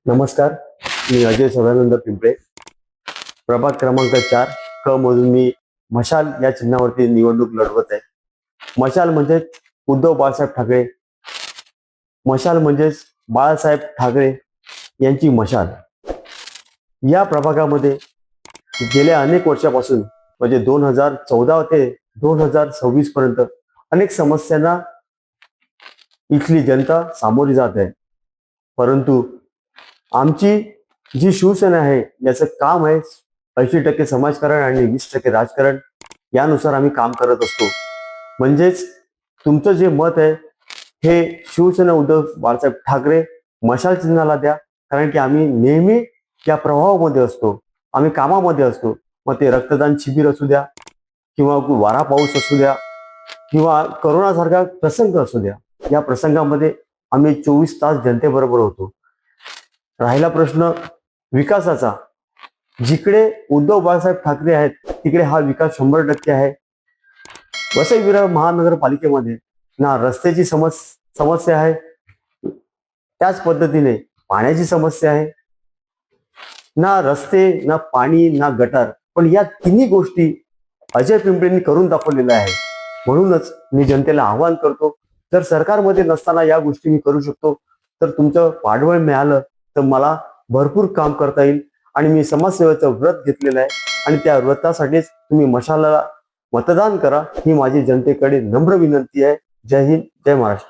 नमस्कार, मी अजय सदानंद पिंपळे. प्रभाग क्रमांक 4 क मधून मी मशाल या चिन्हावरती निवडणूक लढवत आहे. मशाल म्हणजेच उद्धव बाळासाहेब ठाकरे, मशाल म्हणजेच बाळासाहेब ठाकरे यांची मशाल. या प्रभागामध्ये गेल्या अनेक वर्षापासून म्हणजे 2014 ते 2026 पर्यंत अनेक समस्यांना इथली जनता सामोरी जात आहे. परंतु आमची जी शिवसेना आहे याचं काम आहे 80% समाजकारण आणि 20% राजकारण. यानुसार आम्ही काम करत असतो. म्हणजेच तुमचं जे मत आहे हे शिवसेना उद्धव बाळासाहेब ठाकरे मशाल चिन्हाला द्या, कारण की आम्ही नेहमी या प्रवाहामध्ये असतो, आम्ही कामामध्ये असतो. मग ते रक्तदान शिबिर असू द्या किंवा वारा पाऊस असू द्या किंवा करोनासारखा प्रसंग असू द्या, या प्रसंगामध्ये आम्ही 24 तास जनतेबरोबर होतो. राहिला प्रश्न विकासाचा, जिकडे उद्धव बाळासाहेब ठाकरे आहेत तिकडे हा विकास 100% आहे. वसई विरार महानगरपालिकेमध्ये ना रस्त्याची समस्या आहे, त्याच पद्धतीने पाण्याची समस्या आहे. ना रस्ते, ना पाणी, ना गटार, पण या तिन्ही गोष्टी अजय पिंपळेंनी करून दाखवलेल्या आहे. म्हणूनच मी जनतेला आवाहन करतो, जर सरकारमध्ये नसताना या गोष्टी मी करू शकतो तर तुमचं पाठबळ मिळालं तर मला भरपूर काम करता येईल. आणि मी समाजसेवेचं व्रत घेतलेलं आहे आणि त्या व्रतासाठीच तुम्ही मशालाला मतदान करा, ही माझी जनतेकडे नम्र विनंती आहे. जय हिंद, जय महाराष्ट्र.